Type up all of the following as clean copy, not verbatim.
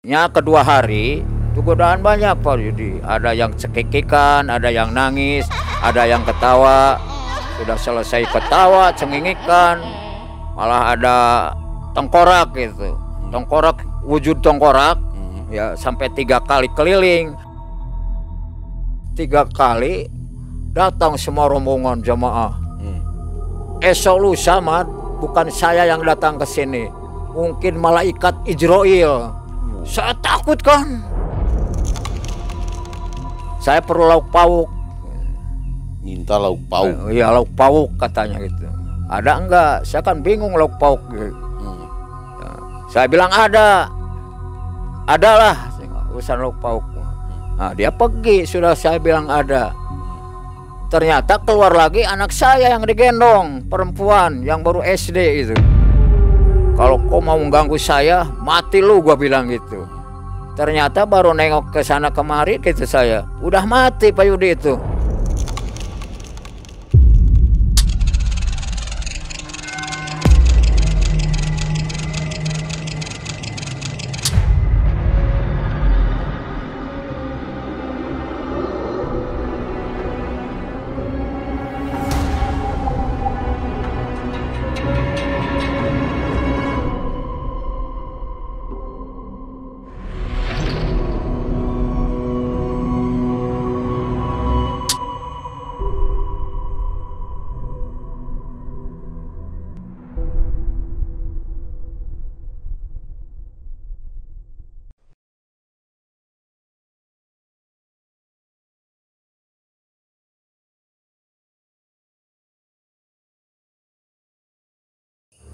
Ya kedua hari itu godaan banyak Pak Yudi. Ada yang cekikikan, ada yang nangis, ada yang ketawa. Sudah selesai ketawa, cengingikan, malah ada tengkorak gitu. Tengkorak, wujud tengkorak, ya sampai 3 kali keliling. 3 kali datang semua rombongan jamaah. Esok lusa Mat, bukan saya yang datang ke sini, mungkin malaikat Ijroil. Saya takut kan. Saya perlu lauk pauk. Minta lauk pauk. Iya lauk pauk katanya gitu. Ada enggak? Saya kan bingung lauk pauk gitu. Ya, saya bilang ada. Adalah urusan lauk pauk. Nah, dia pergi, sudah saya bilang ada. Ternyata keluar lagi anak saya yang digendong, perempuan yang baru SD itu. Kalau kau mau mengganggu saya, mati lu, gua bilang gitu. Ternyata baru nengok ke sana kemari gitu saya, udah mati Pak Yudi itu.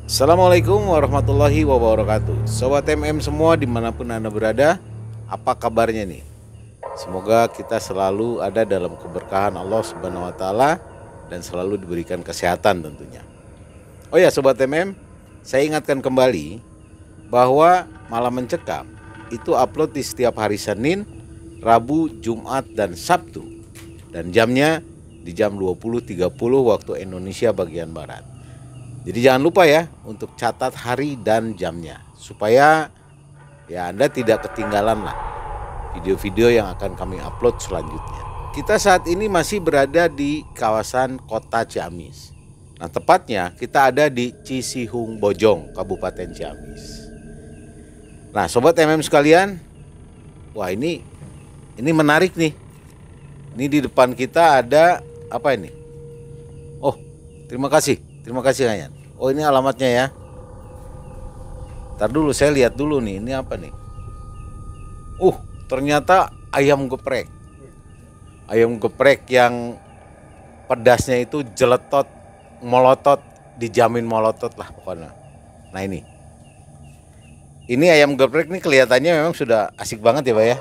Assalamualaikum warahmatullahi wabarakatuh. Sobat MM semua dimanapun Anda berada, apa kabarnya nih? Semoga kita selalu ada dalam keberkahan Allah Subhanahu wa Ta'ala dan selalu diberikan kesehatan tentunya. Oh ya Sobat MM, saya ingatkan kembali bahwa Malam Mencekam itu upload di setiap hari Senin, Rabu, Jumat, dan Sabtu. Dan jamnya di jam 20.30 waktu Indonesia bagian Barat. Jadi jangan lupa ya untuk catat hari dan jamnya supaya ya Anda tidak ketinggalan lah video-video yang akan kami upload selanjutnya. Kita saat ini masih berada di kawasan Kota Ciamis. Nah, tepatnya kita ada di Cisihung Bojong, Kabupaten Ciamis. Nah, Sobat MM sekalian, wah ini menarik nih. Ini di depan kita ada apa ini? Oh, terima kasih Ayan. Oh ini alamatnya ya. Ntar dulu saya lihat dulu nih, ini apa nih? Ternyata ayam geprek. Ayam geprek yang pedasnya itu jeletot, molotot, dijamin molotot lah pokoknya. Nah ini ayam geprek nih kelihatannya memang sudah asik banget ya Pak ya.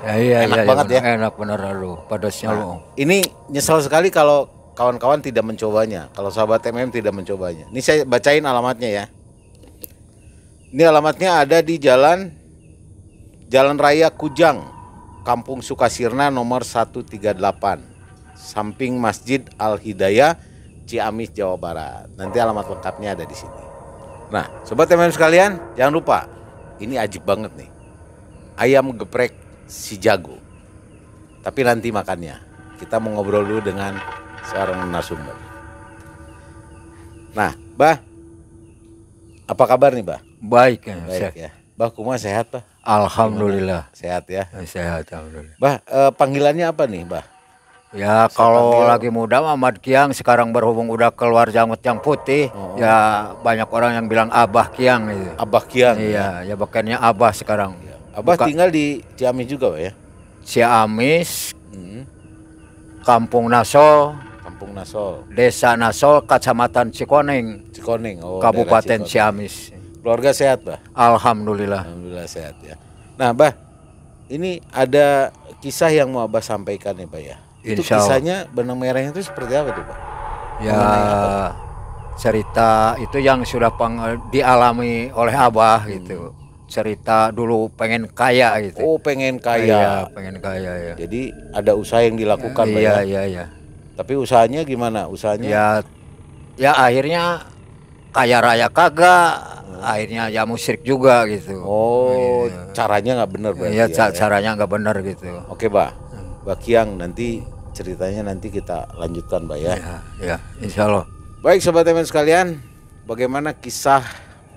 Enak banget ya. Enak bener lu, pedasnya lu. Ini nyesel sekali kalau kawan-kawan tidak mencobanya, kalau sahabat MM tidak mencobanya. Ini saya bacain alamatnya ya. Ini alamatnya ada di Jalan Raya Kujang, Kampung Sukasirna nomor 138, samping Masjid Al Hidayah, Ciamis, Jawa Barat. Nanti alamat lengkapnya ada di sini. Nah, Sobat MM sekalian, jangan lupa, ini ajib banget nih. Ayam geprek si jago. Tapi nanti makannya. Kita mau ngobrol dulu dengan seorang narasumber. Nah, Bah, apa kabar nih, Bah? Baik ya. Bah, kumaha sehat, Bah? Alhamdulillah. Gimana? Sehat ya. Sehat alhamdulillah. Bah, panggilannya apa nih, Bah? Ya kalau lagi muda Ahmad Kiang, sekarang berhubung udah keluar janggut yang putih, ya banyak orang yang bilang Abah Kiang gitu. Abah Kiang. Iya, ya bukannya Abah sekarang. Ya. Abah tinggal di Ciamis juga, Pak ya? Ciamis, Kampung Nasol, Desa Nasol, Kecamatan Cikoneng, Kabupaten Ciamis. Keluarga sehat, Bah? Alhamdulillah. Alhamdulillah sehat ya. Nah, Bah, ini ada kisah yang mau Abah sampaikan nih, Pak ya. Itu kisahnya benang merahnya itu seperti apa tuh, Pak? Ya, cerita itu yang sudah dialami oleh Abah gitu. Cerita dulu pengen kaya gitu. Oh, pengen kaya. Iya, pengen kaya ya. Jadi ada usaha yang dilakukan, Pak ya? Iya. Tapi usahanya gimana? Usahanya? Ya akhirnya kaya raya kagak, akhirnya ya musyrik juga gitu. Oh, caranya nggak benar berarti Iya, ya. caranya nggak benar gitu. Oke, Mbak Kiang, nanti ceritanya nanti kita lanjutkan, Mbak ya. Ya, insya Allah. Baik sobat teman sekalian, bagaimana kisah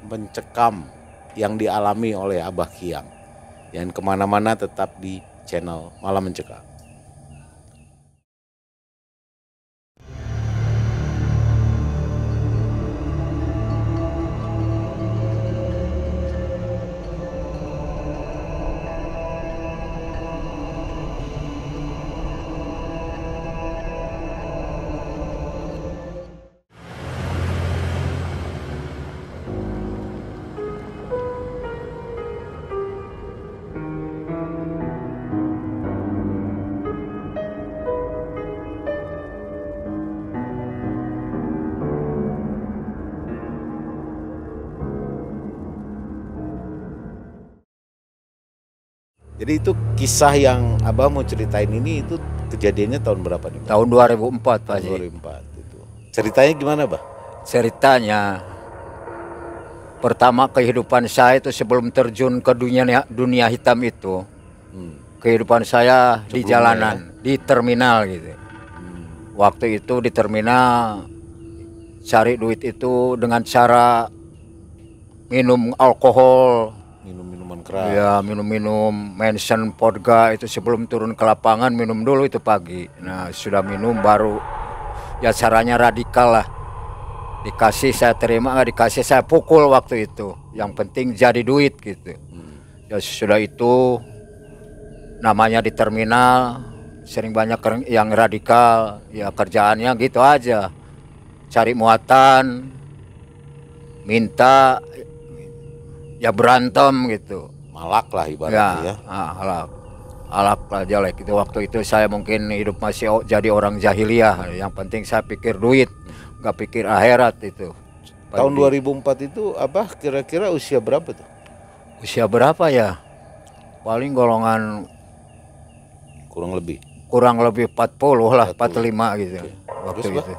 mencekam yang dialami oleh Abah Kiang? Jangan kemana-mana, tetap di channel Malam Mencekam. Jadi itu kisah yang Abah mau ceritain ini itu kejadiannya tahun berapa nih, Pak? Tahun 2004 Pak Haji. 2004 itu. Ceritanya gimana, Bah? Ceritanya pertama kehidupan saya itu sebelum terjun ke dunia hitam itu, kehidupan saya di jalanan, di terminal gitu. Waktu itu di terminal cari duit itu dengan cara minum alkohol, Minum minuman keras. ya minum mention vodka itu sebelum turun ke lapangan minum dulu itu pagi. Nah sudah minum baru ya caranya radikal lah. Dikasih saya terima, nggak dikasih saya pukul waktu itu. Yang penting jadi duit gitu. Ya sudah itu namanya di terminal sering banyak yang radikal. Ya kerjaannya gitu aja. Cari muatan, minta, ya berantem gitu. Malak lah ibaratnya ya. Alak lah jelek itu. Waktu itu saya mungkin hidup masih jadi orang jahiliyah. Yang penting saya pikir duit, nggak pikir akhirat itu. Tahun 2004 itu Abah kira-kira usia berapa tuh? Usia berapa ya? Paling golongan kurang lebih 40 lah, 45 gitu. Oke. Waktu Terus, itu.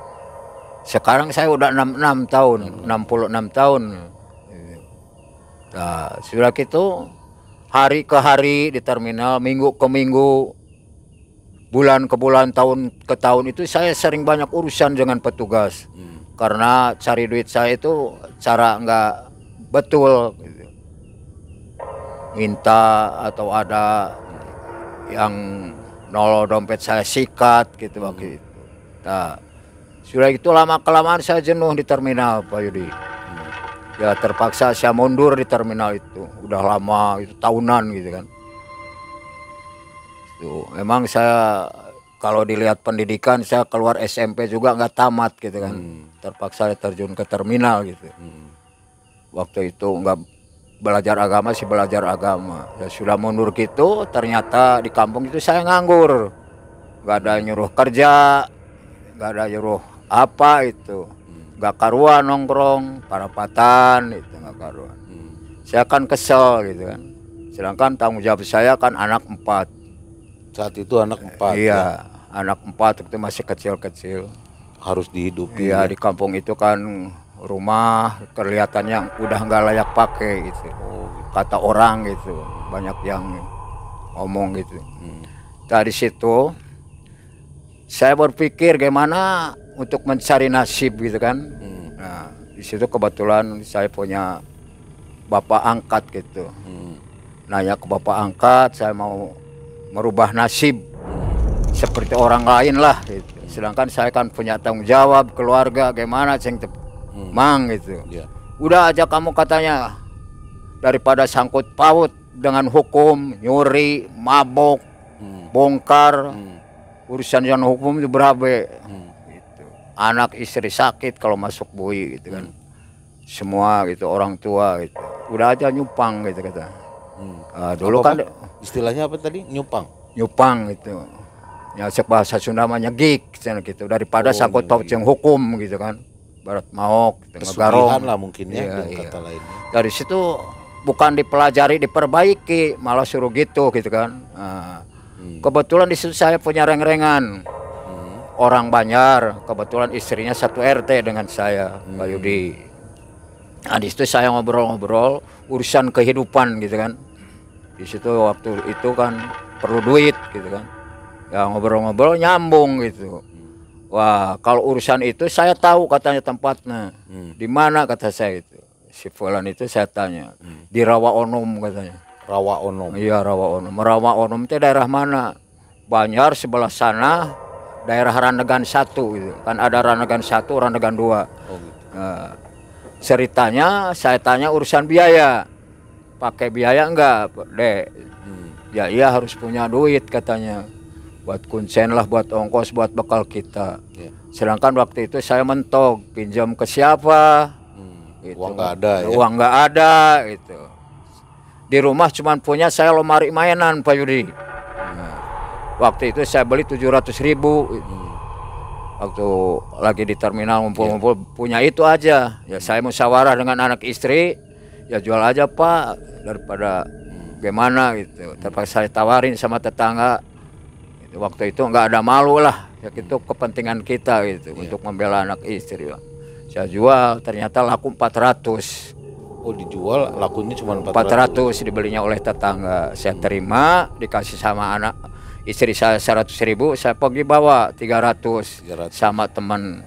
Sekarang saya udah 66 tahun, 66 tahun. Nah, sudah gitu hari ke hari di terminal, minggu ke minggu, bulan ke bulan, tahun ke tahun itu saya sering banyak urusan dengan petugas. Karena cari duit saya itu cara nggak betul gitu. Minta atau ada yang nolong dompet saya sikat gitu waktu itu. Nah, sudah itu lama kelamaan saya jenuh di terminal Pak Yudi. Ya terpaksa saya mundur di terminal itu. Udah lama itu tahunan gitu kan. Tuh, memang saya kalau dilihat pendidikan saya keluar SMP juga nggak tamat gitu kan. Terpaksa terjun ke terminal gitu. Waktu itu nggak belajar agama sih belajar agama. Ya sudah mundur gitu, ternyata di kampung itu saya nganggur. Nggak ada nyuruh kerja, nggak ada nyuruh apa itu. Nggak karuan nongkrong, parapatan itu nggak karuan. Saya kan kesel gitu kan. Sedangkan tanggung jawab saya kan anak 4. Saat itu anak 4. Iya, ya? anak 4 itu masih kecil-kecil. Harus dihidupi. Iya, di kampung itu kan rumah kelihatannya udah nggak layak pakai gitu. Kata orang gitu, banyak yang ngomong gitu. Dari situ saya berpikir gimana untuk mencari nasib gitu kan. Nah, di situ kebetulan saya punya bapak angkat gitu. Nanya ke bapak angkat, saya mau merubah nasib seperti orang lain lah gitu. Sedangkan saya kan punya tanggung jawab keluarga, gimana ceng mang gitu. Udah aja kamu katanya daripada sangkut paut dengan hukum, nyuri, mabok, bongkar, urusan yang hukum itu berabe. Gitu. Anak istri sakit kalau masuk bui gitu kan. Semua gitu orang tua gitu. Udah aja nyupang gitu kata. Dulu kan istilahnya apa tadi? Nyupang gitu. Ya bahasa Sunda namanya gig gitu. Daripada sangkut paut yang hukum gitu kan. Barat maok, pesugihan lah mungkin ya, kata lainnya. Dari situ bukan dipelajari, diperbaiki, malah suruh gitu kan. Kebetulan di situ saya punya reng-rengan. Orang Banjar, kebetulan istrinya satu RT dengan saya, Pak Yudi. Nah, di situ saya ngobrol-ngobrol urusan kehidupan gitu kan. Di situ waktu itu kan perlu duit gitu kan. Ya ngobrol-ngobrol nyambung gitu. Wah, kalau urusan itu saya tahu katanya tempatnya. Di mana kata saya itu. Si Fulan itu saya tanya. Di Rawa Onom katanya. Rawa Onom. Iya, Rawa Onom. Rawa Onom itu daerah mana? Banjar sebelah sana, daerah Ranegan 1 gitu. Kan ada Ranegan 1, Ranegan 2. Oh gitu. Nah, ceritanya saya tanya urusan biaya. Pakai biaya enggak, Dek? Ya iya harus punya duit katanya. Buat kuncen lah, buat ongkos, buat bekal kita. Ya. Sedangkan waktu itu saya mentok, pinjam ke siapa? Gitu. Uang nggak ada ya? Uang nggak ada gitu. Di rumah cuma punya saya lemari mainan Pak Yudi. Nah, waktu itu saya beli 700.000. Waktu lagi di terminal ngumpul-ngumpul punya itu aja. Ya saya musyawarah dengan anak istri, ya jual aja Pak daripada gimana gitu. Terpaksa saya tawarin sama tetangga. Gitu. Waktu itu nggak ada malu lah. Ya itu kepentingan kita gitu untuk membela anak istri. Ya. Saya jual ternyata laku 400. Oh dijual lakunya cuma 400 dibelinya oleh tetangga. Saya terima, dikasih sama anak istri saya 100.000, saya pergi bawa 300 sama teman.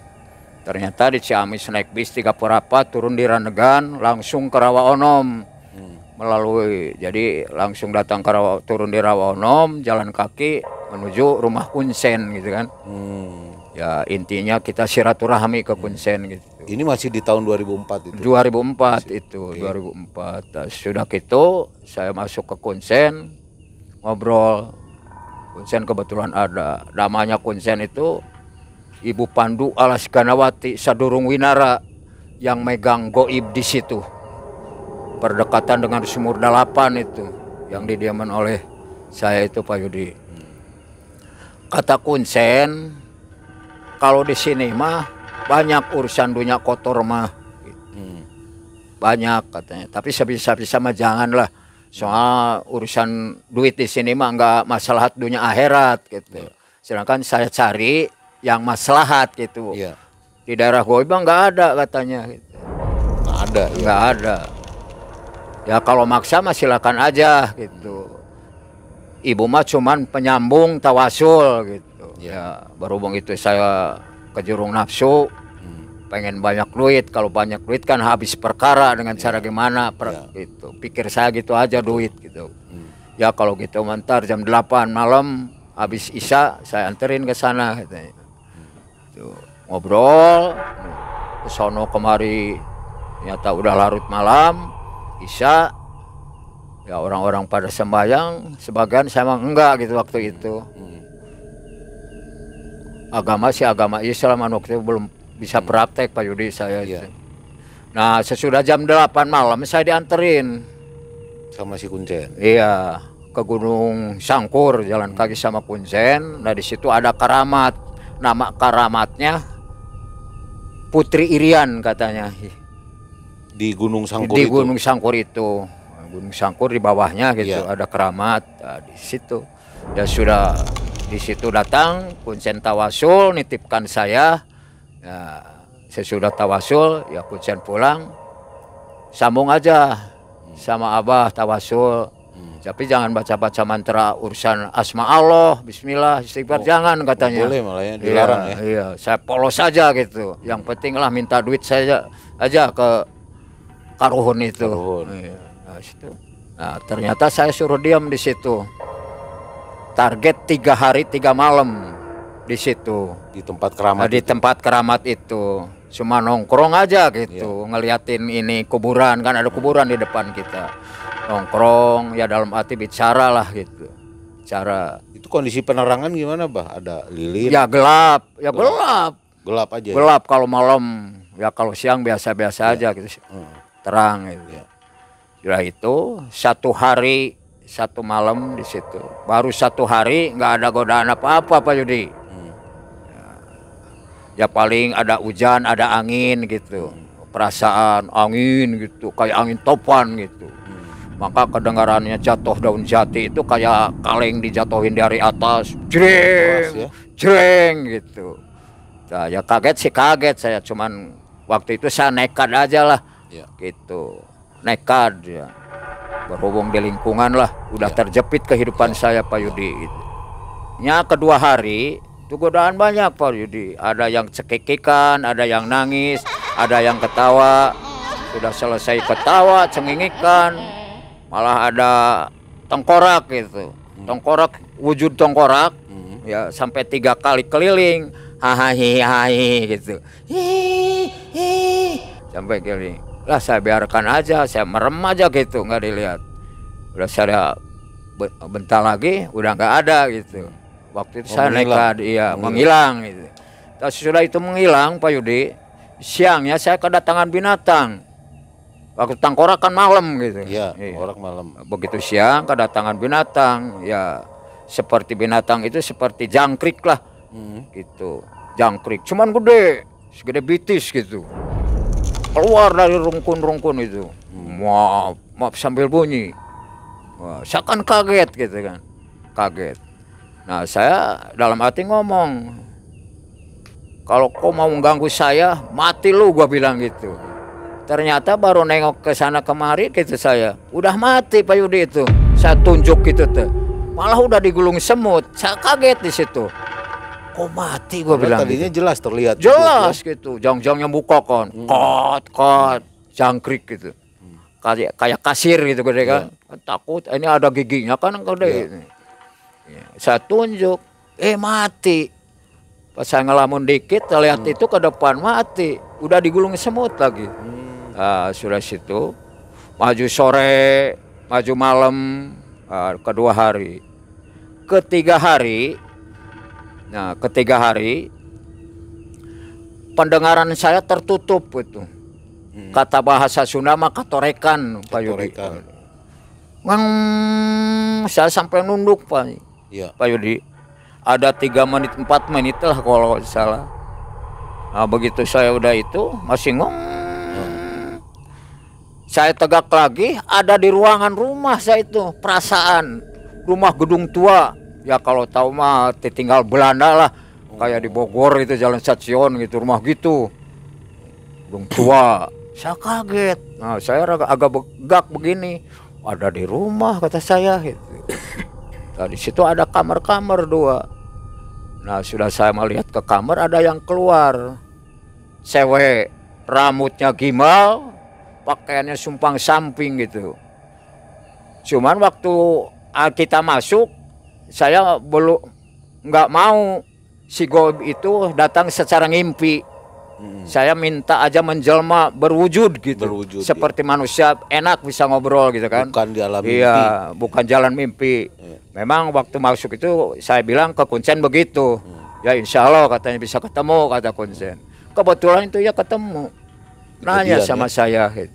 Ternyata di Ciamis naik bis 3 apa turun di Ranegan langsung ke Rawa Onom. Melalui jadi langsung datang ke Rawa, turun di Rawa Onom, jalan kaki menuju rumah Kunsen gitu kan. Ya intinya kita silaturahmi ke Kunsen gitu. Ini masih di tahun 2004 itu. 2004 itu, 2004. Nah, sudah gitu saya masuk ke Kunsen, ngobrol. Kunsen kebetulan ada. Namanya Kunsen itu Ibu Pandu Alasganawati Sadurung Winara yang megang goib di situ. Berdekatan dengan Sumur Dalapan itu yang didiaman oleh saya itu Pak Yudi. Kata Kunsen, kalau di sini mah banyak urusan dunia kotor mah. Banyak katanya. Tapi sebisa-bisa mah janganlah. Soal urusan duit di sini mah enggak maslahat dunia akhirat gitu. Sedangkan saya cari yang maslahat gitu. Di daerah goib enggak ada katanya gitu. Nggak ada. Enggak ada. Ya kalau maksa mah silakan aja gitu. Ibu mah cuman penyambung tawasul gitu. Ya berhubung itu saya kejurung nafsu, pengen banyak duit. Kalau banyak duit kan habis perkara dengan cara gimana gitu. Pikir saya gitu aja duit gitu. Ya kalau gitu mentar jam 8 malam habis isya saya anterin ke sana katanya. Tuh, ngobrol ke sono kemari, ternyata udah larut malam isya. Ya orang-orang pada sembahyang, sebagian saya emang enggak gitu waktu itu. Agama sih agama Islam, waktu itu belum bisa praktek Pak Yudi saya. Nah sesudah jam 8 malam saya dianterin sama si Kunsen. Iya, ke Gunung Sangkur, jalan kaki sama Kunsen. Nah di situ ada karamat, nama karamatnya Putri Irian katanya. Di Gunung Sangkur di itu? Gunung Sangkur itu. Gunung Sangkur di bawahnya gitu, ada keramat. Nah, di situ ya sudah di situ datang Kunsen tawasul nitipkan saya. Ya, sesudah tawasul ya Kunsen pulang, sambung aja sama Abah tawasul. Tapi jangan baca-baca mantra urusan asma Allah, bismillah, istighfar, jangan katanya. Boleh malah ya, dilarang ya. Iya, saya polos aja gitu. Yang penting lah minta duit saya aja ke Karuhun itu. Iya. Nah, ternyata saya suruh diam di situ. Target 3 hari 3 malam di situ. Di tempat keramat. Di tempat keramat itu. Cuma nongkrong aja gitu, ngeliatin ini kuburan, kan ada kuburan di depan kita. Nongkrong ya dalam arti bicara lah gitu. Bicara. Itu kondisi penerangan gimana, Bah? Ada lilin? Ya gelap, ya gelap. Gelap aja. Gelap kalau malam. Ya kalau siang biasa-biasa aja gitu. Terang gitu. Sudah itu 1 hari 1 malam di situ. Baru 1 hari nggak ada godaan apa-apa Pak Yudi. Ya paling ada hujan, ada angin gitu. Perasaan angin gitu, kayak angin topan gitu. Maka kedengarannya jatuh daun jati itu kayak kaleng dijatuhin dari atas. Jreng, jreng gitu. Nah, ya kaget sih kaget saya. Cuman waktu itu saya nekat aja lah. Ya. gitu, nekat ya, berhubung di lingkungan lah, udah terjepit kehidupan saya Pak Yudi gitu. Nya kedua hari itu godaan banyak Pak Yudi, ada yang cekikikan, ada yang nangis, ada yang ketawa, sudah selesai ketawa cengingikan malah ada tengkorak gitu, tengkorak wujud tengkorak ya sampai 3 kali keliling, hahaha gitu, sampai keliling. Lah saya biarkan aja, saya merem aja gitu, nggak dilihat. Udah saya bentar lagi udah nggak ada gitu. Waktu itu saya nekat, iya menghilang gitu. Tapi sudah itu menghilang Pak Yudi, siangnya saya kedatangan binatang. Waktu tengkorak kan malam gitu. Iya, tengkorak malam. Begitu siang kedatangan binatang, ya seperti binatang itu seperti jangkrik lah, gitu. Jangkrik, cuman gede, segede bitis gitu. Keluar dari rungkun-rungkun itu, maaf sambil bunyi. Wah, saya kan kaget gitu kan, kaget. Nah saya dalam hati ngomong, kalau kau mau mengganggu saya, mati lu, gua bilang gitu. Ternyata baru nengok ke sana kemari gitu saya, udah mati Pak Yudi itu. Saya tunjuk gitu tuh, malah udah digulung semut. Saya kaget di situ. Kok mati gua bilang. Tadinya gitu. Jelas terlihat. Jelas gitu, jang-jangnya buka kan, kot, jangkrik gitu. Kayak kasir gitu gede kan. Takut ini ada giginya kan gede. Saya tunjuk, mati. Pas saya ngelamun dikit, lihat itu ke depan mati, udah digulung semut lagi. Nah, sudah situ, maju sore, maju malam, kedua hari, ketiga hari. Nah, ketiga hari, pendengaran saya tertutup itu. Kata bahasa Sunda mah katorekan, Pak Yudi. Saya sampai nunduk Pak. Ya. Pak Yudi, ada 3 menit 4 menit lah kalau salah. Nah, begitu saya udah itu masih saya tegak lagi, ada di ruangan rumah saya itu, perasaan rumah gedung tua. Ya kalau tahu mah tinggal Belanda lah, kayak di Bogor itu Jalan Stasiun gitu, rumah gitu, gedung tua. Saya kaget, nah saya agak begak begini, ada di rumah kata saya gitu. Nah, di situ ada kamar-kamar 2. Nah sudah saya melihat ke kamar, ada yang keluar, cewek, rambutnya gimbal, pakaiannya sumpang samping gitu. Cuman waktu kita masuk, saya belum nggak mau si goib itu datang secara ngimpi. Saya minta aja menjelma berwujud gitu, seperti manusia, enak bisa ngobrol gitu kan. Bukan di alam mimpi. Iya, bukan jalan mimpi. Memang waktu masuk itu saya bilang ke Kuncen begitu. Ya insya Allah katanya bisa ketemu, kata Kuncen. Kebetulan itu ya ketemu. Nanya sama saya gitu.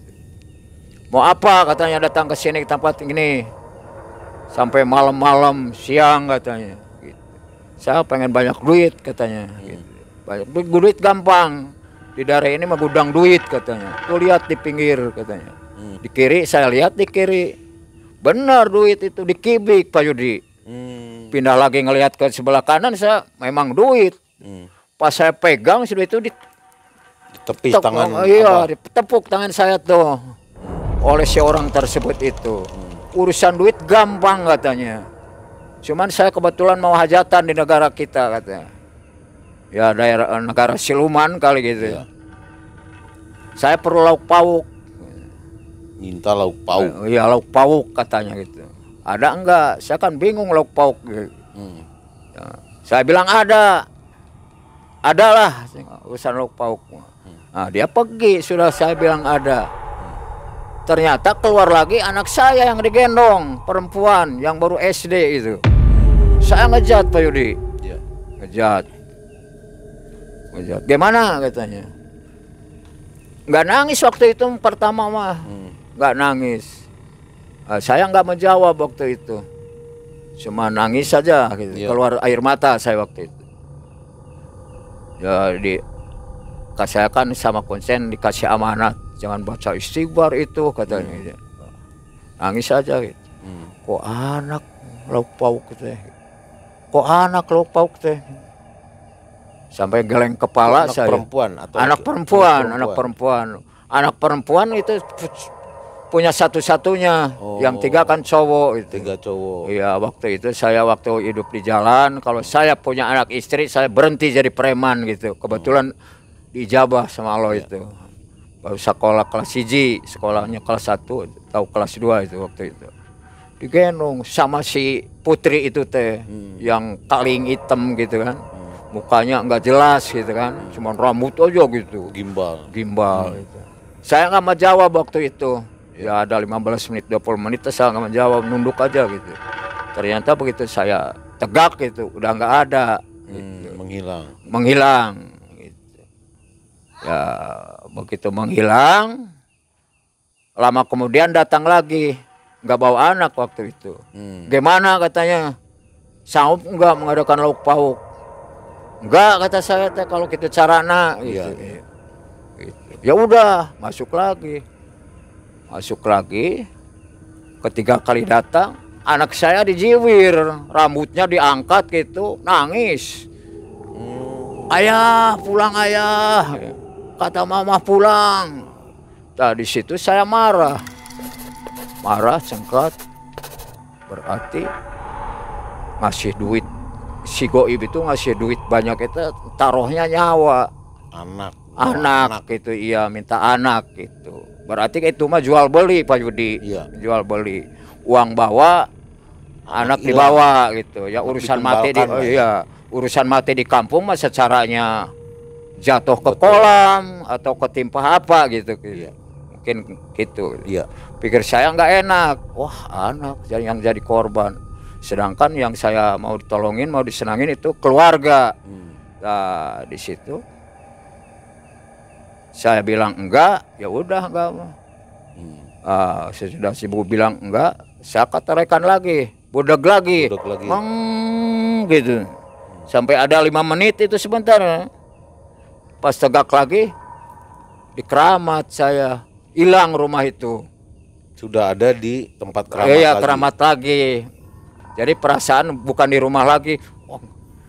Mau apa katanya datang ke sini ke tempat ini. Sampai malam-malam, siang katanya gitu. Saya pengen banyak duit katanya gitu. Banyak duit gampang. Di daerah ini mah gudang duit katanya. Tuh lihat di pinggir katanya. Di kiri saya lihat di kiri. Benar duit itu di kibik Pak Yudi. Pindah lagi ngelihat ke sebelah kanan, saya memang duit. Pas saya pegang sudah itu ditepis tangan. Iya, ditepuk tangan saya tuh oleh si orang tersebut itu. Urusan duit gampang katanya. Cuman saya kebetulan mau hajatan di negara kita katanya. Ya daerah negara siluman kali gitu. Ya. Saya perlu lauk pauk. Minta lauk pauk. Iya lauk pauk katanya gitu. Ada enggak? Saya kan bingung lauk pauk. Gitu. Ya. Saya bilang ada. Adalah urusan lauk pauk. Nah, dia pergi, sudah saya bilang ada. Ternyata keluar lagi anak saya yang digendong, perempuan yang baru SD itu. Saya ngejat Pak Yudi. Ya. Ngejat. Gimana katanya? Nggak nangis waktu itu pertama mah, nggak nangis. Saya nggak menjawab waktu itu, cuma nangis saja gitu. Keluar air mata saya waktu itu. Ya saya kan sama Konsen dikasih amanat, jangan baca istighfar itu katanya. Nangis saja gitu. Kok anak lauk pauk teh? Kok anak lauk pauk teh? Sampai geleng kepala anak saya. Perempuan atau anak perempuan. anak perempuan itu punya satu-satunya, yang 3 kan cowok itu. 3 cowok. Iya, waktu itu saya waktu hidup di jalan, kalau saya punya anak istri saya berhenti jadi preman gitu. Kebetulan diijabah sama Allah itu. Baru sekolah kelas 1, sekolahnya kelas 1, tahu kelas 2 itu waktu itu. Digendong sama si putri itu teh, yang kaling hitam gitu kan. Mukanya nggak jelas gitu kan, cuma rambut aja gitu. Gimbal. Gitu. Saya nggak mau jawab waktu itu. Ya ada 15 menit 20 menit saya nggak menjawab, nunduk aja gitu. Ternyata begitu saya tegak gitu udah nggak ada gitu. Menghilang gitu. Ya begitu menghilang, lama kemudian datang lagi, nggak bawa anak waktu itu. Gimana katanya, sanggup nggak mengadakan lauk pauk? Enggak, kata saya teh, kalau gitu carana gitu. Gitu. Ya udah masuk lagi. Ketiga kali datang, anak saya dijiwir, rambutnya diangkat gitu, nangis. Ayah pulang ayah, kata mama pulang. Nah di situ saya marah cengkat, berarti ngasih duit. Si goib itu ngasih duit banyak, itu taruhnya nyawa anak gitu. Iya, minta anak gitu. Berarti itu mah jual beli Pak Yudi. Iya. Jual beli, uang bawa, anak dibawa gitu. Ya urusan mati urusan mati di kampung mah secaranya jatuh ke kolam atau ketimpa apa gitu. Iya. Mungkin gitu. Iya. Pikir saya nggak enak. Wah, anak yang jadi korban. Sedangkan yang saya mau ditolongin, mau disenangin itu keluarga. Nah di situ saya bilang enggak, ya udah enggak. Sesudah si ibu bilang enggak, saya katakan lagi, budek lagi. Gitu. Sampai ada 5 menit itu sebentar. Pas tegak lagi, di keramat saya, hilang rumah itu. Sudah ada di tempat keramat lagi. Keramat lagi. Jadi perasaan bukan di rumah lagi. Oh,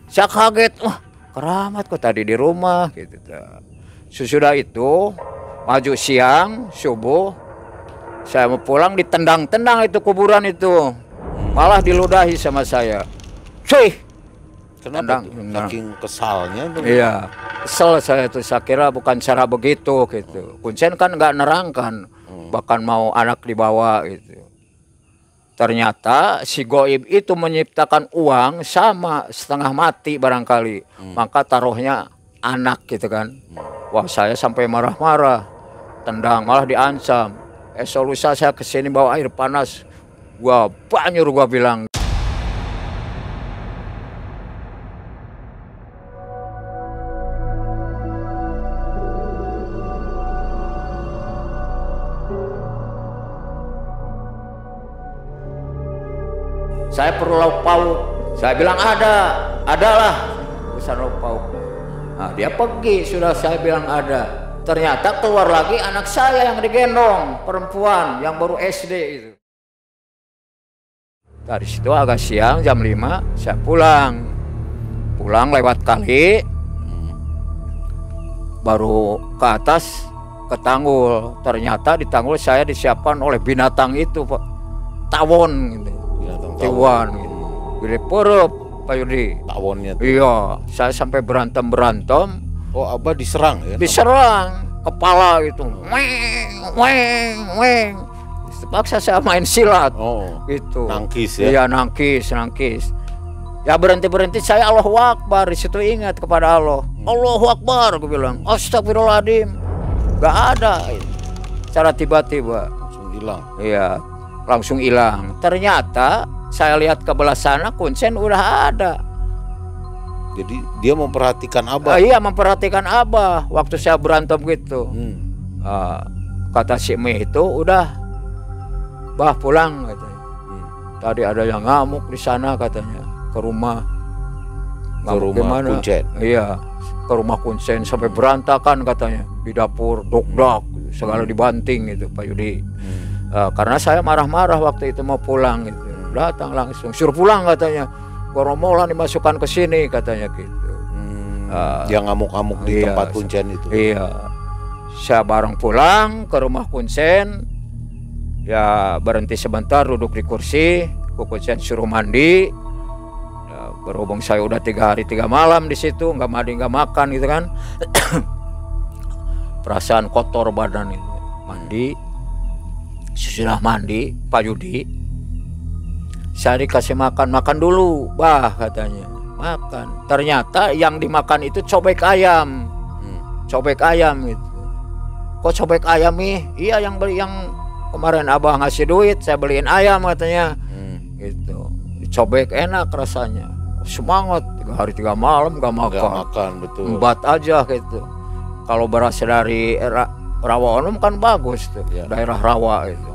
saya kaget, wah keramat kok tadi di rumah gitu. Sesudah itu maju siang subuh, saya mau pulang ditendang-tendang itu kuburan itu, malah diludahi sama saya. Cuy, kenapa? Saking kesalnya tuh. Iya, kesel saya tuh. Saya kira bukan cara begitu gitu. Kuncen kan nggak nerangkan, bahkan mau anak dibawa gitu. Ternyata si goib itu menciptakan uang sama setengah mati barangkali. Maka taruhnya anak gitu kan. Wah saya sampai marah-marah. Tendang, malah diancam. Lusa saya kesini bawa air panas. Gua banyur gua bilang. Saya perlu lauk pauk. Saya bilang adalah urusan lauk pauk. Nah, dia pergi, sudah saya bilang ada. Ternyata keluar lagi anak saya yang digendong, perempuan yang baru SD itu. Dari situ agak siang, jam 5 saya pulang. Pulang lewat kali, baru ke atas ke tanggul. Ternyata di tanggul saya disiapkan oleh binatang itu, Pak. Tawon gitu. Tawon gitu. Gede perup, Pak Yudi. Tawonnya tuh. Iya, saya sampai berantem. Oh, Abah diserang ya? Diserang, kepala gitu. Weng. Terpaksa saya main silat. Oh, gitu. Nangkis ya? Iya, nangkis. Ya berhenti saya Allahu Akbar. Di situ ingat kepada Allah. Allahu Akbar, gue bilang. Astagfirullahaladzim. Gak ada. Secara tiba-tiba. Langsung hilang. Iya, langsung hilang. Ternyata saya lihat ke belah sana, kuncen udah ada. Jadi dia memperhatikan Abah. Iya, memperhatikan Abah waktu saya berantem gitu. Kata si Meh itu udah, bah pulang katanya. Tadi ada yang ngamuk di sana katanya, ke rumah. Ke rumah Kuncen. Iya, ke rumah Kuncen sampai berantakan katanya. Di dapur dok segala dibanting gitu Pak Yudi. Karena saya marah-marah waktu itu mau pulang gitu. Datang langsung suruh pulang katanya. Goromolan dimasukkan ke sini katanya gitu. Yang ngamuk-ngamuk di tempat Kuncen itu. Iya. Saya bareng pulang ke rumah Kunsen, ya berhenti sebentar duduk di kursi. Kunsen suruh mandi, ya, berhubung saya udah 3 hari 3 malam di situ, nggak mandi nggak makan gitu kan. Perasaan kotor badan itu. Mandi, sudah mandi Pak Yudi, saya dikasih makan dulu, bah katanya. Makan, ternyata yang dimakan itu cobek ayam. Cobek ayam gitu. Kok cobek ayam nih? Iya, yang beli, yang kemarin abah ngasih duit saya beliin ayam katanya. Gitu. Cobek enak rasanya. Semangat 3 hari 3 malam gak makan. Betul. Embat aja gitu. Kalau berasal dari Rawa Onom kan bagus tuh, ya. Daerah Rawa itu.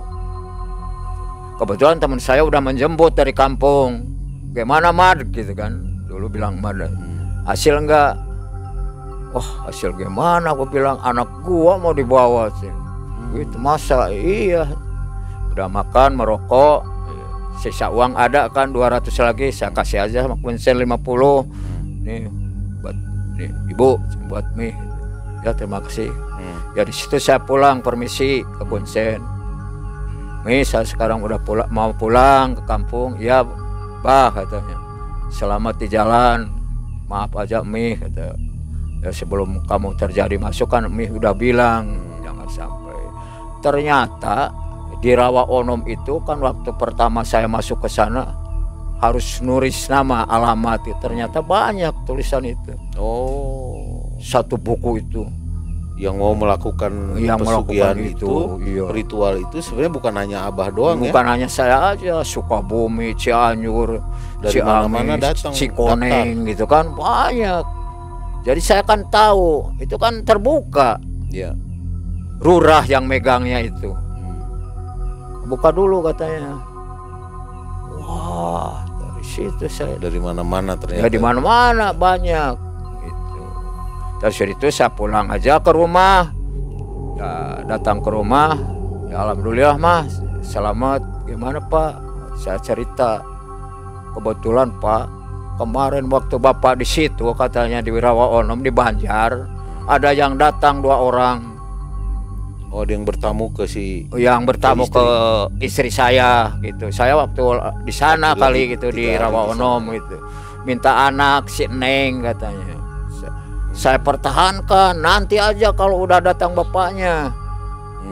Kebetulan teman saya udah menjemput dari kampung. Gimana Mad gitu kan? Dulu bilang Mad, hasil enggak? Wah, hasil gimana? Aku bilang anak gua mau dibawa sih. Itu masa iya. Udah makan, merokok, sisa uang ada kan 200 lagi, saya kasih aja sama Kunsen 50. Nih buat nih, Ibu buat mie. Ya terima kasih. Ya di situ saya pulang, permisi ke Kunsen. Mie saya sekarang udah mau pulang ke kampung. Ya bah katanya. Selamat di jalan. Maaf aja mie kata. Ya sebelum kamu terjadi masuk kan mie udah bilang jangan sampai. Ternyata di Rawa Onom itu kan waktu pertama saya masuk ke sana harus nulis nama, alamat. Ternyata banyak tulisan itu. Oh, satu buku itu. Yang mau melakukan pesugihan itu, iya. Ritual itu sebenarnya bukan hanya abah doang, bukan hanya saya aja, Sukabumi, Cianjur, dari mana-mana datang, Cikoneng gitu kan banyak. Jadi saya kan tahu itu kan terbuka. Ya. Lurah yang megangnya itu. Buka dulu katanya. Wah, dari situ saya. Dari mana-mana ternyata. Ya di mana-mana banyak. Gitu. Terus dari itu saya pulang aja ke rumah. Ya, datang ke rumah. Ya alhamdulillah Mas, selamat. Gimana Pak? Saya cerita. Kebetulan Pak, kemarin waktu Bapak di situ katanya di Rawa Onom di Banjar, ada yang datang 2 orang. Oh, ada yang bertamu ke ke istri saya gitu. Saya waktu di sana kali gitu di Rawa Onom gitu. Minta anak si Neng katanya. Saya pertahankan, nanti aja kalau udah datang bapaknya.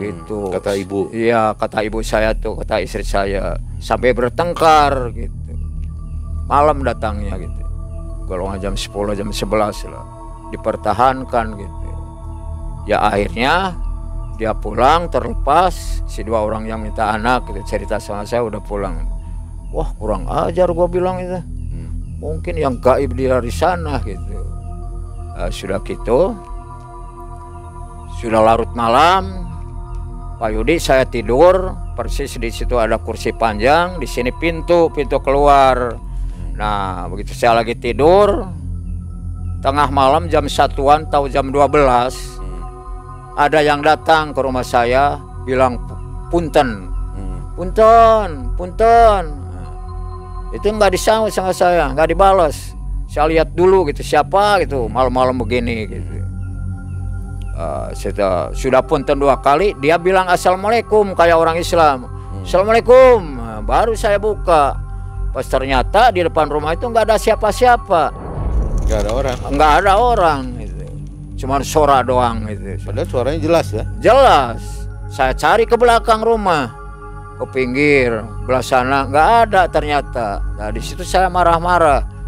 Gitu. Kata ibu. Iya, kata ibu saya tuh, kata istri saya. Sampai bertengkar gitu. Malam datangnya gitu. Golongan jam 10, jam 11 lah. Dipertahankan gitu. Ya akhirnya dia pulang terlepas, si 2 orang yang minta anak gitu, cerita sama saya udah pulang. Wah kurang ajar gua bilang itu. Mungkin yang gaib dia di sana gitu. Sudah gitu, sudah larut malam, Pak Yudi saya tidur, persis di situ ada kursi panjang, di sini pintu keluar. Nah begitu saya lagi tidur, tengah malam jam 1-an atau jam 12, ada yang datang ke rumah saya bilang punten. Itu nggak disambut sama saya, nggak dibalas. Saya lihat dulu gitu siapa gitu malam-malam begini gitu. Sudah punten 2 kali, dia bilang assalamualaikum kayak orang Islam. Assalamualaikum, baru saya buka. Pas ternyata di depan rumah itu nggak ada siapa-siapa. Nggak ada orang gitu. Cuman suara doang gitu. Padahal suaranya jelas ya? Jelas. Saya cari ke belakang rumah, ke pinggir, belah sana nggak ada ternyata. Nah di situ saya marah-marah.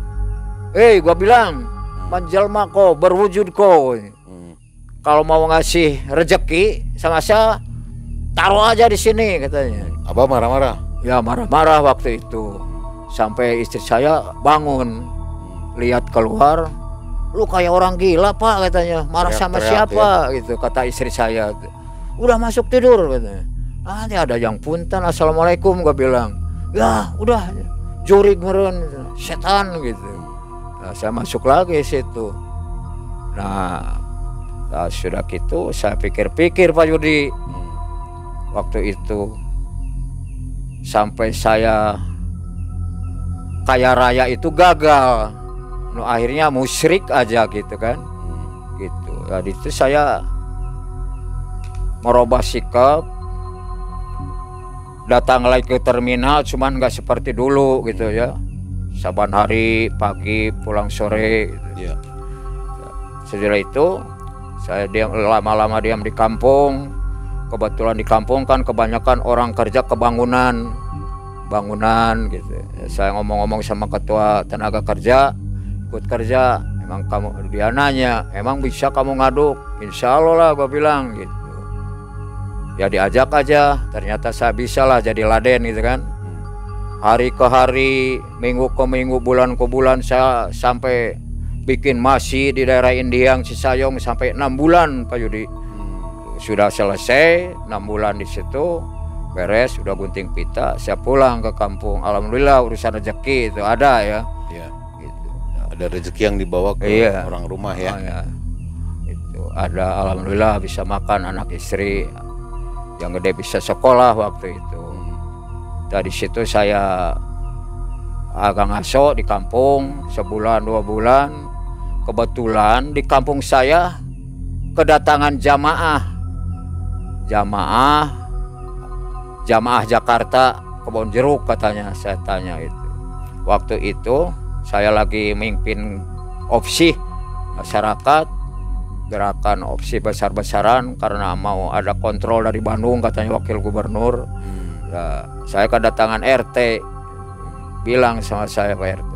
Gua bilang, manjelma kok, berwujud kok. Kalau mau ngasih rezeki sama saya, taruh aja di sini katanya. Abah marah-marah? Ya marah-marah waktu itu. Sampai istri saya bangun, lihat keluar. Lu kayak orang gila Pak katanya, marah sama siapa ya? Gitu kata istri saya. Udah masuk tidur katanya. Nanti ada yang punten assalamualaikum gua bilang. Ya udah jurig meren setan gitu. Nah, saya masuk lagi situ. Nah sudah gitu saya pikir-pikir Pak Yudi. Waktu itu sampai saya kaya raya itu gagal. No, akhirnya musyrik aja gitu kan. Gitu. Jadi itu saya merubah sikap, datang lagi ke terminal, cuman nggak seperti dulu gitu ya. Saban hari pagi pulang sore. Gitu. Ya. Setelah itu saya lama-lama diam di kampung. Kebetulan di kampung kan kebanyakan orang kerja kebangunan gitu. Saya ngomong-ngomong sama ketua tenaga kerja, ikut kerja. Emang kamu, dia nanya, emang bisa kamu ngaduk? Insya Allah lah, gue bilang gitu. Ya diajak aja, ternyata saya bisa lah jadi laden gitu kan. Hari ke hari, minggu ke minggu, bulan ke bulan, saya sampai bikin masih di daerah Indiang Cisayong sampai 6 bulan Pak Yudi. Sudah selesai 6 bulan di situ, beres, sudah gunting pita, saya pulang ke kampung. Alhamdulillah urusan rezeki itu ada ya. Ya. Gitu. Ada rezeki yang dibawa ke orang rumah ya. Ya. Itu ada, alhamdulillah bisa makan anak istri. Yang gede bisa sekolah waktu itu. Dari situ saya agak ngaso di kampung sebulan 2 bulan. Kebetulan di kampung saya kedatangan jamaah Jakarta Kebon Jeruk katanya, saya tanya itu. Waktu itu saya lagi memimpin opsi masyarakat, gerakan opsi besar-besaran karena mau ada kontrol dari Bandung katanya wakil gubernur. Ya, saya kedatangan RT, bilang sama saya Pak RT,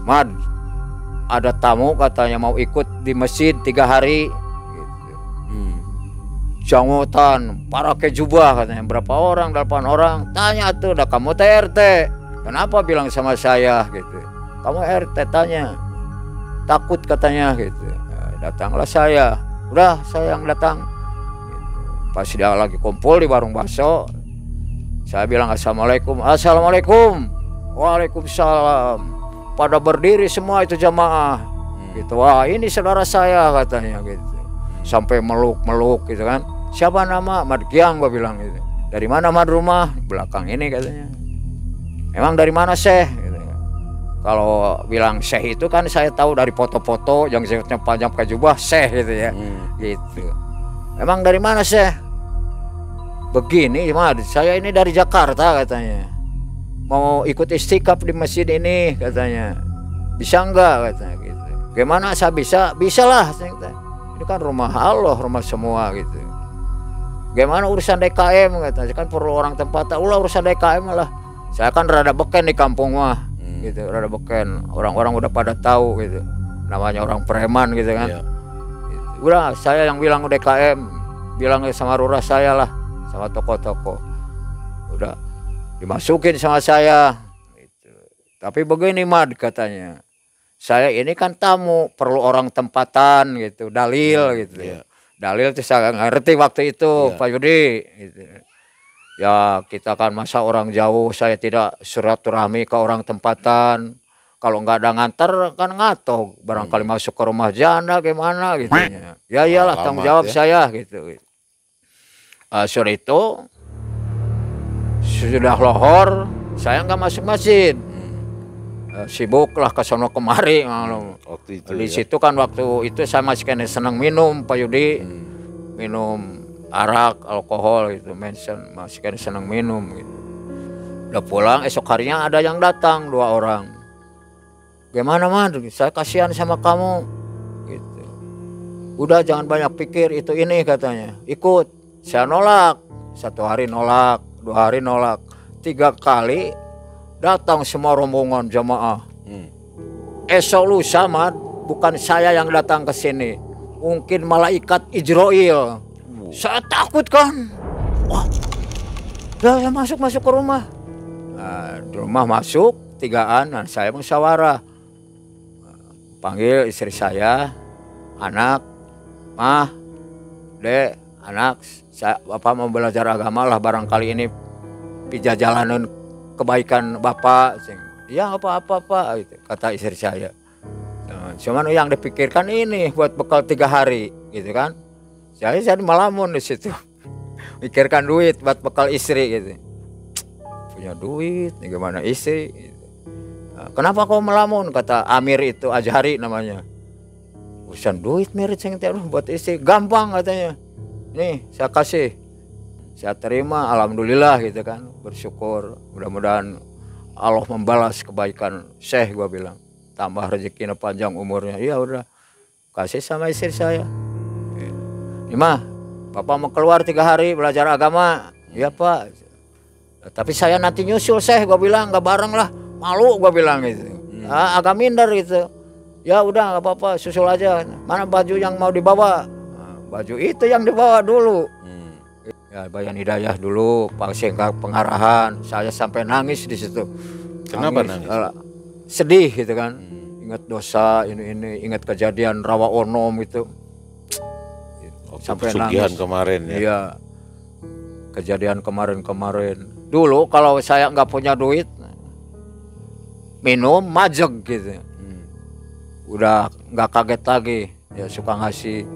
Mad, ada tamu katanya mau ikut di masjid 3 hari. Jangutan, pakai jubah katanya, berapa orang, 8 orang. Tanya tuh, udah kamu teh RT, kenapa bilang sama saya gitu? Kamu RT, tanya, takut katanya gitu. Datanglah saya, udah saya yang datang. Pas dia lagi kumpul di warung bakso, saya bilang assalamualaikum. Assalamualaikum. Waalaikumsalam. Pada berdiri semua itu jamaah. Gitu. Wah ini saudara saya katanya gitu. Sampai meluk-meluk gitu kan. Siapa nama? Mad Giang, gua bilang gitu. Dari mana Mad rumah? Belakang ini katanya. Emang dari mana Syekh? Gitu. Kalau bilang Syekh itu kan saya tahu dari foto-foto yang jenggotnya panjang pakai jubah Syekh gitu ya. Gitu. Emang dari mana Syekh? Begini Mad, saya ini dari Jakarta katanya. Mau ikut istikaf di masjid ini katanya. Bisa enggak katanya gitu. Gimana saya bisa? Bisalah. Ini kan rumah Allah, rumah semua gitu. Gimana urusan DKM katanya, kan perlu orang tempatan. Ulah urusan DKM lah. Saya kan rada beken di kampung mah. Gitu, rada beken. Orang-orang udah pada tahu gitu. Namanya orang preman gitu kan. Gitu. Udah saya yang bilang DKM, bilang sama lurah saya lah, sama toko-toko. Udah dimasukin sama saya gitu. Tapi begini Mad katanya, saya ini kan tamu, perlu orang tempatan gitu, dalil gitu. Dalil itu saya ngerti waktu itu Pak Yudi gitu. Ya kita kan masa orang jauh, saya tidak silaturahmi ke orang tempatan. Kalau nggak ada nganter kan ngatok, barangkali masuk ke rumah janda gimana gitu. Ya iyalah tanggung jawab saya gitu. Sore itu sudah lohor, saya nggak masuk masjid. Sibuk lah ke sono kemari. Waktu itu, di situ kan waktu itu saya masih kena senang minum Pak Yudi. Minum arak, alkohol gitu, masih kena senang minum gitu. Udah pulang, esok harinya ada yang datang 2 orang. Gimana Mad, saya kasihan sama kamu gitu. Udah jangan banyak pikir itu ini katanya, ikut. Saya nolak, 1 hari nolak, 2 hari nolak, 3 kali datang semua rombongan jamaah. Esok lusa Mad, bukan saya yang datang ke sini, mungkin malaikat Ijroil. Saya takut kan. Wah, udah masuk ke rumah. Nah, di rumah masuk 3-an, nah, saya musyawarah. Panggil istri saya, anak, mah, dek, anak, saya, bapak mau belajar agama lah, barangkali ini pijajalanan kebaikan bapak. Ya apa-apa Pak, gitu, kata istri saya. Nah, cuman yang dipikirkan ini buat bekal 3 hari, gitu kan. Saya malamun di situ, mikirkan duit buat bekal istri gitu. Punya duit, nih gimana istri? Gitu. Nah, kenapa kau melamun? Kata Amir itu, Azhari namanya. Urusan duit Mir, buat istri gampang katanya. nih saya kasih. Saya terima, alhamdulillah gitu kan, bersyukur. Mudah-mudahan Allah membalas kebaikan Syekh, gua bilang. Tambah rezekinya panjang umurnya. Iya udah, kasih sama istri saya. Ini mah, Bapak mau keluar 3 hari belajar agama. Iya Pak. Tapi saya nanti nyusul Syekh, gua bilang, nggak bareng lah. Malu gua bilang gitu. Agak minder gitu. Ya udah nggak apa-apa, susul aja. Mana baju yang mau dibawa? Nah, baju itu yang dibawa dulu. Ya, Bayan Hidayah dulu, Pak Sengkak pengarahan, saya sampai nangis di situ. Kenapa nangis? Sedih gitu kan, ingat dosa ini, ingat kejadian Rawa Onom gitu. Sampai pesugihan nangis. kemarin ya. Iya, kejadian kemarin. Dulu kalau saya nggak punya duit, minum majeg gitu. Udah nggak kaget lagi, ya suka ngasih.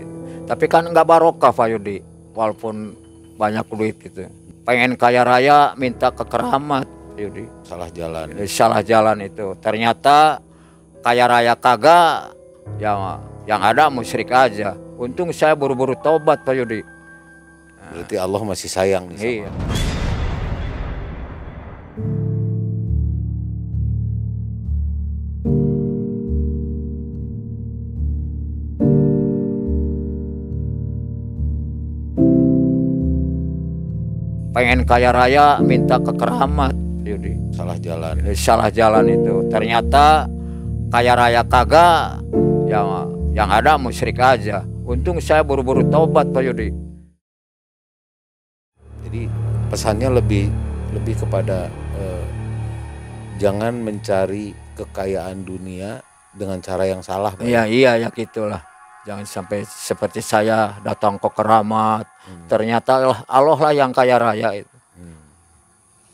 Tapi kan nggak barokah Pak Yudi, walaupun banyak duit gitu. Pengen kaya raya minta ke keramat, Yudi. Salah jalan. Salah jalan itu. Ternyata kaya raya kagak, yang ada musyrik aja. Untung saya buru-buru tobat Pak Yudi. Berarti Allah masih sayang nih sama. Iya. Pengen kaya raya minta ke keramat, Yudi. Salah jalan. Salah jalan itu. Ternyata kaya raya kagak, yang ada musyrik aja. Untung saya buru-buru tobat Pak Yudi. Jadi pesannya lebih kepada jangan mencari kekayaan dunia dengan cara yang salah. Iya ya gitulah. Jangan sampai seperti saya datang ke keramat. Ternyata Allah lah yang kaya raya itu.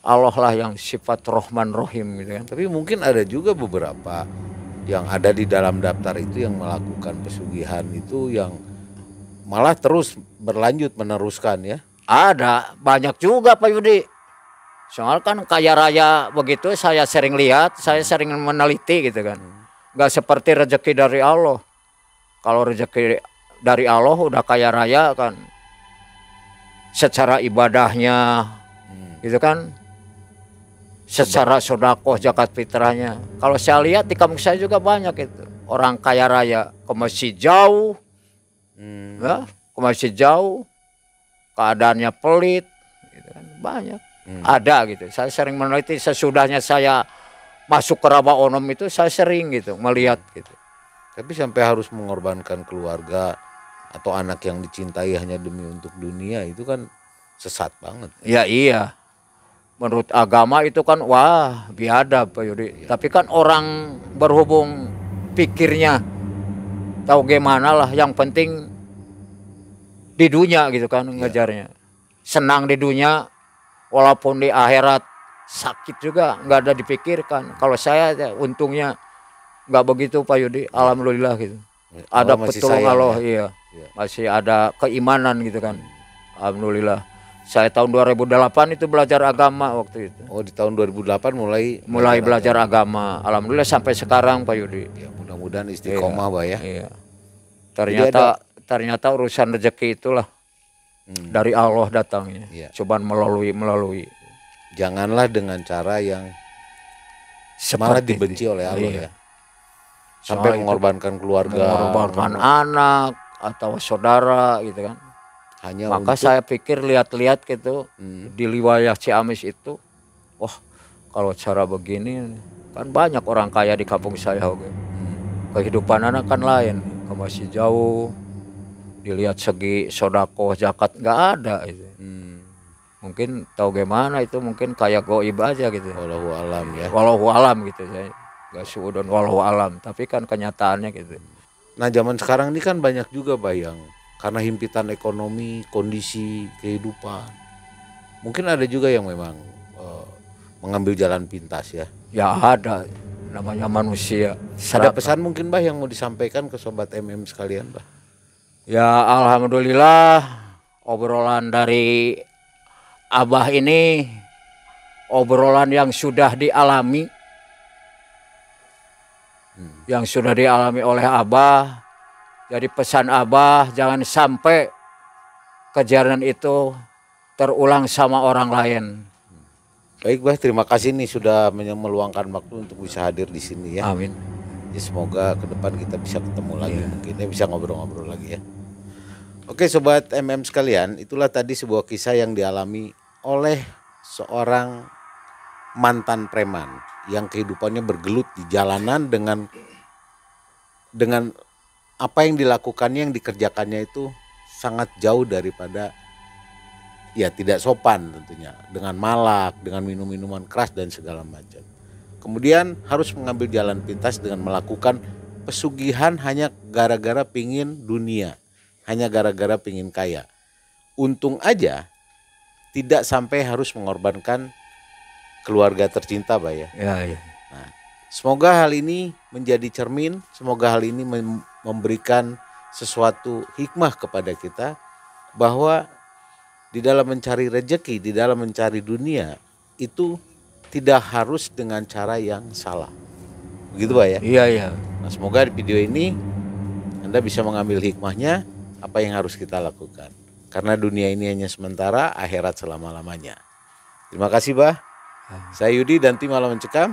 Allah lah yang sifat Rahman Rahim gitu kan. Tapi mungkin ada juga beberapa yang ada di dalam daftar itu yang melakukan pesugihan itu yang malah terus berlanjut meneruskan ya. Ada banyak juga Pak Yudi. Soal kan kaya raya begitu saya sering lihat, saya sering meneliti gitu kan. Gak seperti rezeki dari Allah. Kalau rezeki dari Allah udah kaya raya kan, secara ibadahnya gitu kan, secara sodakoh zakat fitrahnya. Kalau saya lihat di kampung saya juga banyak itu orang kaya raya ke masjid jauh, ya, ke masjid jauh, keadaannya pelit, gitu kan, banyak. Ada gitu. Saya sering meneliti sesudahnya saya masuk ke Rawa Onom itu saya sering gitu melihat gitu. Tapi sampai harus mengorbankan keluarga atau anak yang dicintai hanya demi untuk dunia itu kan sesat banget. Ya iya. Menurut agama itu kan wah biadab Pak Yudi. Ya. Tapi kan orang berhubung pikirnya tahu gimana lah, yang penting di dunia gitu kan ngejarnya. Senang di dunia walaupun di akhirat sakit juga nggak ada dipikirkan. Kalau saya untungnya nggak begitu Pak Yudi, alhamdulillah gitu. Ada petunjuk Allah, iya. Masih ada keimanan gitu kan. Alhamdulillah. Saya tahun 2008 itu belajar agama waktu itu. Oh, di tahun 2008 mulai belajar agama. Alhamdulillah sampai sekarang Pak Yudi. Ya, mudah-mudahan istiqomah Pak ya. Iya. Ternyata urusan rezeki itulah dari Allah datangnya. Iya. Cobaan melalui. Janganlah dengan cara yang malah dibenci oleh Allah ya. Sampai mengorbankan keluarga, mengorbankan anak atau saudara gitu kan. Hanya maka saya pikir lihat-lihat gitu di wilayah Ciamis itu, wah kalau cara begini kan banyak orang kaya di kampung saya. Kehidupan anak kan lain, masih jauh. Dilihat segi sodako zakat nggak ada itu. Mungkin tahu gimana itu, mungkin kayak goib aja gitu. Wallahu alam ya. Wallahu alam gitu saya. Gak suudon walau alam, tapi kan kenyataannya gitu. Nah zaman sekarang ini kan banyak juga bayang karena himpitan ekonomi, kondisi kehidupan. Mungkin ada juga yang memang mengambil jalan pintas ya. Ya ada, namanya manusia. Ada pesan mungkin Bah yang mau disampaikan ke sobat MM sekalian Bah? Ya alhamdulillah obrolan dari Abah ini obrolan yang sudah dialami. Yang sudah dialami oleh Abah. Jadi pesan Abah jangan sampai kejadian itu terulang sama orang lain. Baik Bah, terima kasih nih sudah meluangkan waktu untuk bisa hadir di sini ya. Amin. Ya, semoga ke depan kita bisa ketemu lagi mungkin ya, bisa ngobrol-ngobrol lagi ya. Oke sobat MM sekalian, itulah tadi sebuah kisah yang dialami oleh seorang mantan preman yang kehidupannya bergelut di jalanan dengan apa yang dilakukannya, yang dikerjakannya itu sangat jauh daripada ya tidak sopan tentunya, dengan malak, dengan minum-minuman keras dan segala macam. Kemudian harus mengambil jalan pintas dengan melakukan pesugihan hanya gara-gara pingin dunia, hanya gara-gara pingin kaya. Untung aja tidak sampai harus mengorbankan keluarga tercinta, Pak ya. Ya. Nah, semoga hal ini menjadi cermin, semoga hal ini memberikan sesuatu hikmah kepada kita bahwa di dalam mencari rejeki, di dalam mencari dunia itu tidak harus dengan cara yang salah. Begitu Pak ya? Iya. Nah, semoga di video ini Anda bisa mengambil hikmahnya apa yang harus kita lakukan. Karena dunia ini hanya sementara, akhirat selama-lamanya. Terima kasih Bah. Saya Yudi dan tim Malam Mencekam.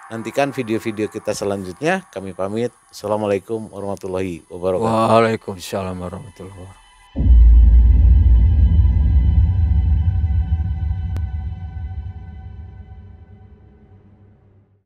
Nantikan video-video kita selanjutnya. Kami pamit. Assalamualaikum warahmatullahi wabarakatuh. Waalaikumsalam warahmatullahi wabarakatuh.